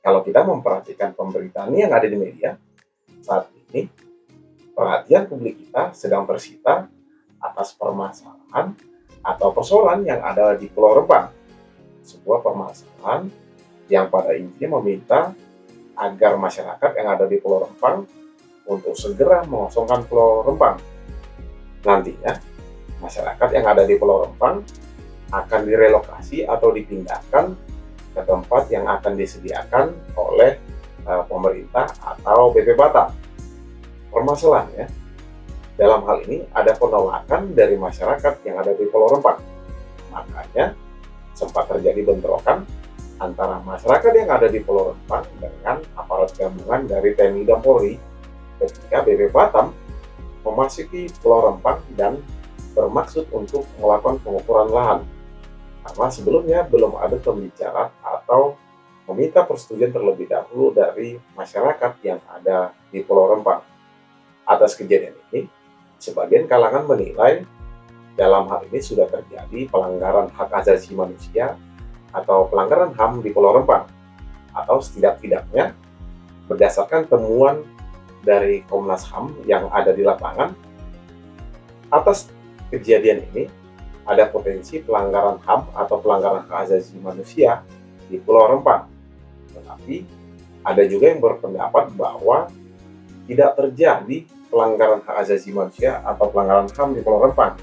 Kalau kita memperhatikan pemberitaan yang ada di media saat ini, perhatian publik kita sedang tersita atas permasalahan atau persoalan yang ada di Pulau Rempang. Sebuah permasalahan yang pada intinya meminta agar masyarakat yang ada di Pulau Rempang untuk segera mengosongkan Pulau Rempang. Nantinya, masyarakat yang ada di Pulau Rempang akan direlokasi atau dipindahkan ke tempat yang akan disediakan oleh pemerintah atau BP Batam. Permasalahannya, dalam hal ini ada penolakan dari masyarakat yang ada di Pulau Rempang. Makanya sempat terjadi bentrokan antara masyarakat yang ada di Pulau Rempang dengan aparat gabungan dari TNI dan Polri ketika BP Batam memasuki Pulau Rempang dan bermaksud untuk melakukan pengukuran lahan. Karena sebelumnya belum ada pembicaraan atau meminta persetujuan terlebih dahulu dari masyarakat yang ada di Pulau Rempang. Atas kejadian ini, sebagian kalangan menilai dalam hal ini sudah terjadi pelanggaran hak asasi manusia atau pelanggaran HAM di Pulau Rempang, atau setidak-tidaknya berdasarkan temuan dari Komnas HAM yang ada di lapangan, atas kejadian ini ada potensi pelanggaran HAM atau pelanggaran hak asasi manusia di Pulau Rempang. Tetapi ada juga yang berpendapat bahwa tidak terjadi pelanggaran hak asasi manusia atau pelanggaran HAM di Pulau Rempang.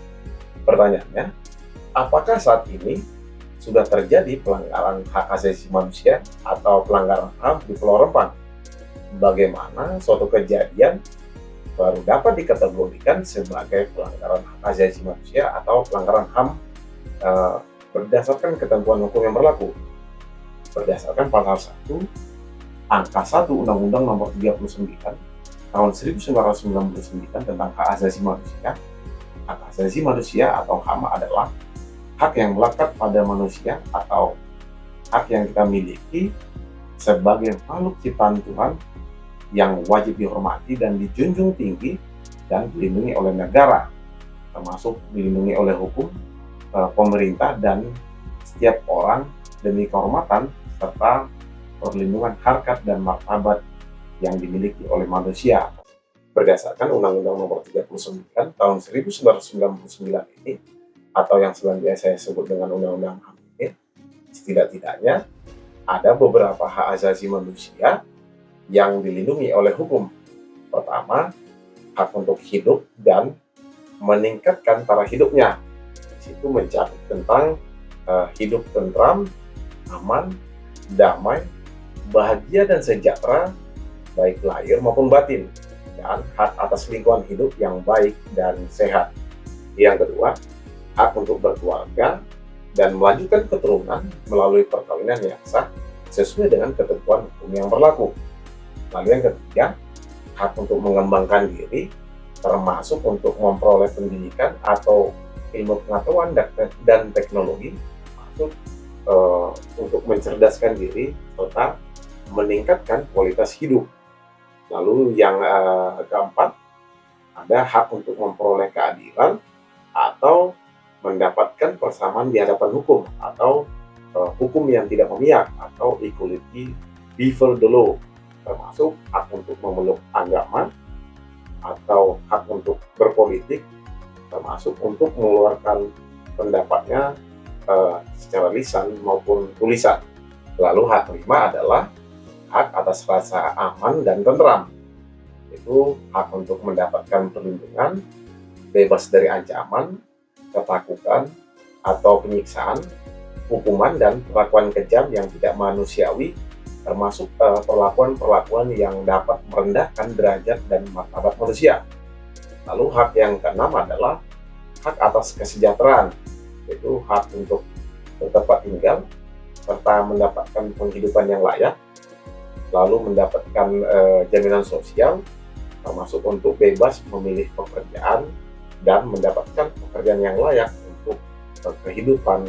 Pertanyaannya, apakah saat ini sudah terjadi pelanggaran hak asasi manusia atau pelanggaran HAM di Pulau Rempang? Bagaimana suatu kejadian baru dapat dikategorikan sebagai pelanggaran hak asasi manusia atau pelanggaran HAM berdasarkan ketentuan hukum yang berlaku? Berdasarkan pasal 1 angka 1 Undang-Undang Nomor 39 tahun 1999 tentang hak asasi manusia. Hak asasi manusia atau HAM adalah hak yang melekat pada manusia atau hak yang kita miliki sebagai makhluk ciptaan Tuhan yang wajib dihormati dan dijunjung tinggi dan dilindungi oleh negara, termasuk dilindungi oleh hukum, pemerintah, dan setiap orang demi kehormatan serta perlindungan harkat dan martabat yang dimiliki oleh manusia. Berdasarkan Undang-Undang Nomor 39 tahun 1999 ini, atau yang selanjutnya saya sebut dengan Undang-Undang HAM ini, setidak-tidaknya ada beberapa hak asasi manusia yang dilindungi oleh hukum. Pertama, hak untuk hidup dan meningkatkan taraf hidupnya. Di situ mencakup tentang hidup tentram, aman, damai, bahagia dan sejahtera, baik lahir maupun batin, dan hak atas lingkungan hidup yang baik dan sehat. Yang kedua, hak untuk berkeluarga dan melanjutkan keturunan melalui perkawinan yang sah sesuai dengan ketentuan hukum yang berlaku. Lalu yang ketiga, hak untuk mengembangkan diri, termasuk untuk memperoleh pendidikan atau ilmu pengetahuan dan teknologi, maksud untuk mencerdaskan diri serta meningkatkan kualitas hidup. Lalu yang keempat, ada hak untuk memperoleh keadilan atau mendapatkan persamaan di hadapan hukum atau hukum yang tidak memihak atau equality before the law, termasuk hak untuk memeluk agama atau hak untuk berpolitik, termasuk untuk mengeluarkan pendapatnya secara lisan maupun tulisan. Lalu hak kelima adalah hak atas rasa aman dan tentram, itu hak untuk mendapatkan perlindungan, bebas dari ancaman, ketakutan, atau penyiksaan, hukuman dan perlakuan kejam yang tidak manusiawi, termasuk perlakuan-perlakuan yang dapat merendahkan derajat dan martabat manusia. Lalu hak yang keenam adalah hak atas kesejahteraan, yaitu hak untuk bertempat tinggal serta mendapatkan penghidupan yang layak, lalu mendapatkan jaminan sosial, termasuk untuk bebas memilih pekerjaan dan mendapatkan pekerjaan yang layak untuk kehidupan,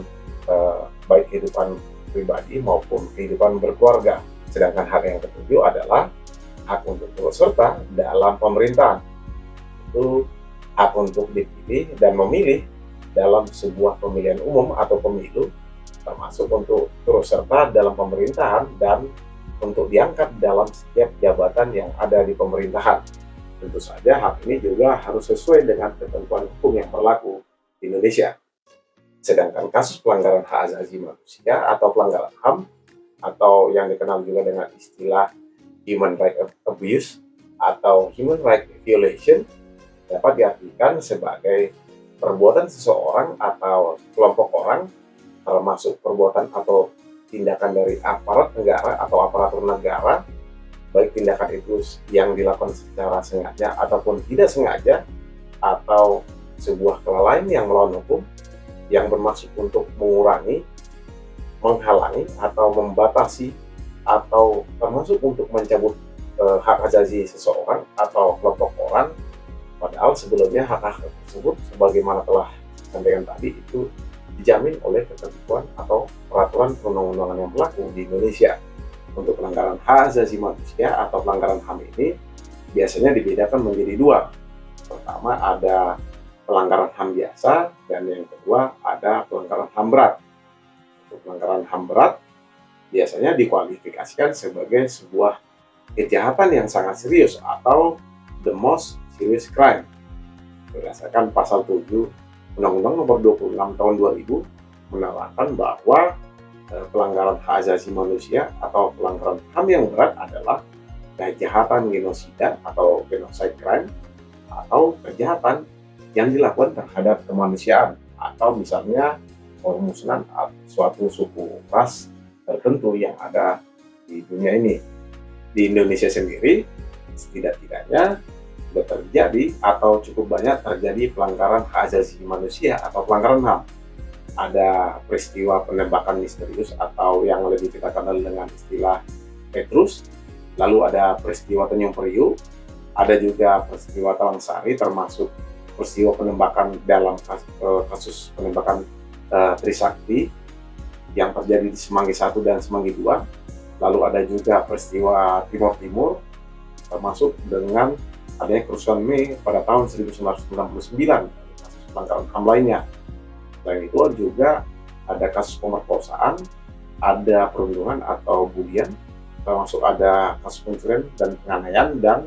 baik kehidupan pribadi maupun kehidupan berkeluarga. Sedangkan hak yang ketujuh adalah hak untuk turut serta dalam pemerintahan, itu hak untuk dipilih dan memilih dalam sebuah pemilihan umum atau pemilu, termasuk untuk turut serta dalam pemerintahan dan untuk diangkat dalam setiap jabatan yang ada di pemerintahan. Tentu saja hal ini juga harus sesuai dengan ketentuan hukum yang berlaku di Indonesia. Sedangkan kasus pelanggaran hak asasi manusia atau pelanggaran HAM atau yang dikenal juga dengan istilah human right abuse atau human right violation dapat diartikan sebagai perbuatan seseorang atau kelompok orang, termasuk perbuatan atau tindakan dari aparat negara atau aparatur negara, baik tindakan itu yang dilakukan secara sengaja ataupun tidak sengaja, atau sebuah kelalaian yang melawan hukum yang bermaksud untuk mengurangi, menghalangi, atau membatasi, atau termasuk untuk mencabut hak asasi seseorang atau kelompok orang, padahal sebelumnya hak-hak tersebut sebagaimana telah disampaikan tadi itu dijamin oleh ketentuan atau peraturan perundang-undangan yang berlaku di Indonesia. Untuk pelanggaran hak asasi manusia atau pelanggaran HAM ini biasanya dibedakan menjadi dua. Pertama ada pelanggaran HAM biasa, dan yang kedua ada pelanggaran HAM berat. Untuk pelanggaran HAM berat biasanya dikualifikasikan sebagai sebuah kejahatan yang sangat serius atau the most serious crime berdasarkan pasal 7 Undang-Undang Nomor 26 Tahun 2000 menerangkan bahwa pelanggaran hak asasi manusia atau pelanggaran HAM yang berat adalah kejahatan genosida atau genocide crime atau kejahatan yang dilakukan terhadap kemanusiaan, atau misalnya permusuhan suatu suku ras tertentu yang ada di dunia ini. Di Indonesia sendiri setidak-tidaknya sudah terjadi atau cukup banyak terjadi pelanggaran hak asasi manusia atau pelanggaran HAM. Ada peristiwa penembakan misterius atau yang lebih kita kenal dengan istilah Petrus, lalu ada peristiwa Tanjung Priuk, ada juga peristiwa Talang Sari, termasuk peristiwa penembakan dalam kasus penembakan Trisakti yang terjadi di Semanggi 1 dan Semanggi 2. Lalu ada juga peristiwa Timur Timur, termasuk dengan adanya kerusuhan Mei pada tahun 1999, kasus pelanggaran HAM lainnya. Selain itu juga ada kasus pemerkosaan, ada perundungan atau bulian, termasuk ada kasus pencurian dan penganiayaan, dan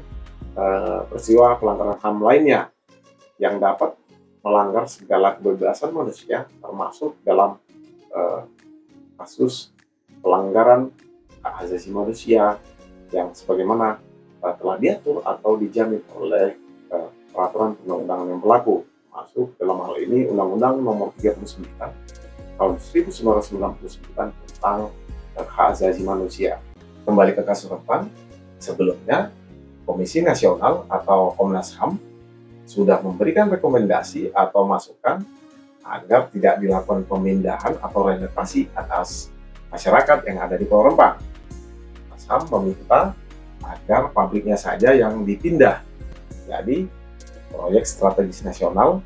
peristiwa pelanggaran HAM lainnya yang dapat melanggar segala kebebasan manusia, termasuk dalam kasus pelanggaran hak asasi manusia yang sebagaimana telah diatur atau dijamin oleh peraturan perundang-undangan yang berlaku, masuk dalam hal ini Undang-Undang Nomor 39 Tahun 1999 tentang hak asasi manusia. Kembali ke kasus Rempang, sebelumnya Komisi Nasional atau Komnas HAM sudah memberikan rekomendasi atau masukan agar tidak dilakukan pemindahan atau relokasi atas masyarakat yang ada di Pulau Rempang. Komnas HAM meminta agar pabriknya saja yang dipindah. Jadi, proyek strategis nasional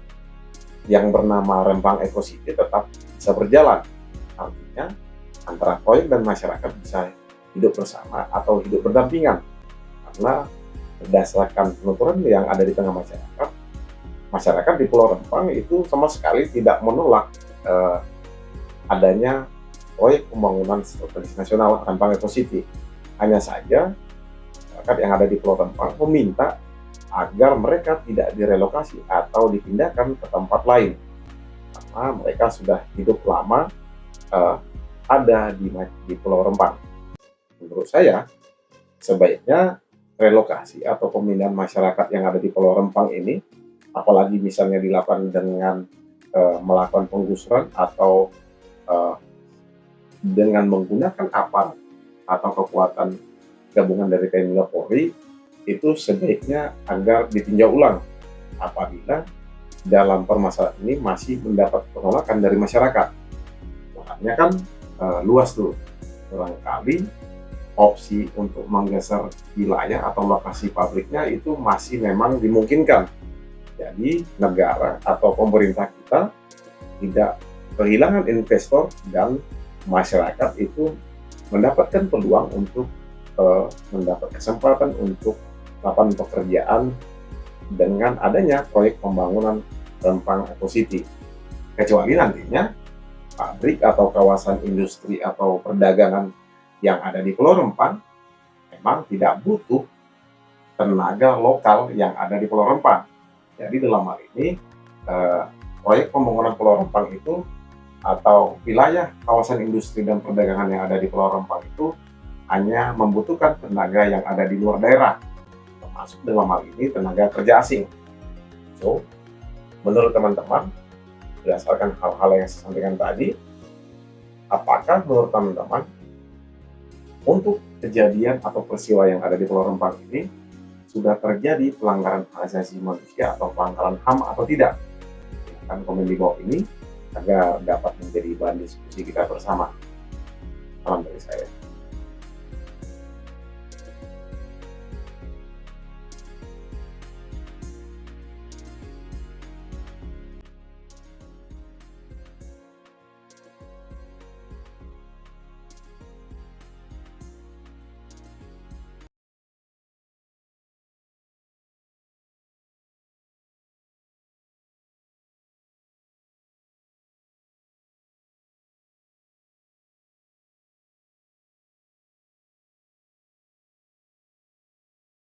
yang bernama Rempang Eco City tetap bisa berjalan. Artinya, antara proyek dan masyarakat bisa hidup bersama atau hidup berdampingan. Karena berdasarkan penuturan yang ada di tengah masyarakat di Pulau Rempang itu sama sekali tidak menolak adanya proyek pembangunan strategis nasional Rempang Eco City. Hanya saja masyarakat yang ada di Pulau Rempang meminta agar mereka tidak direlokasi atau dipindahkan ke tempat lain, karena mereka sudah hidup lama ada di Pulau Rempang. Menurut saya, sebaiknya relokasi atau pemindahan masyarakat yang ada di Pulau Rempang ini, apalagi misalnya dilakukan dengan melakukan penggusuran atau dengan menggunakan aparat atau kekuatan gabungan dari TNI dan Polri, itu sebaiknya agar ditinjau ulang apabila dalam permasalahan ini masih mendapat penolakan dari masyarakat. Makanya kan luas tuh, barangkali opsi untuk menggeser wilayah atau lokasi pabriknya itu masih memang dimungkinkan. Jadi negara atau pemerintah kita tidak kehilangan investor dan masyarakat itu mendapatkan peluang untuk mendapat kesempatan untuk lapangan pekerjaan dengan adanya proyek pembangunan Rempang Eco City. Kecuali nantinya pabrik atau kawasan industri atau perdagangan yang ada di Pulau Rempang memang tidak butuh tenaga lokal yang ada di Pulau Rempang. Jadi dalam hal ini, proyek pembangunan Pulau Rempang itu atau wilayah kawasan industri dan perdagangan yang ada di Pulau Rempang itu hanya membutuhkan tenaga yang ada di luar daerah, termasuk dalam hal ini tenaga kerja asing. So, menurut teman-teman, berdasarkan hal-hal yang saya sampaikan tadi, apakah menurut teman-teman untuk kejadian atau peristiwa yang ada di Pulau Rempang ini sudah terjadi pelanggaran hak asasi manusia atau pelanggaran HAM atau tidak? Silahkan komen di bawah ini agar dapat menjadi bahan diskusi kita bersama. Salam dari saya.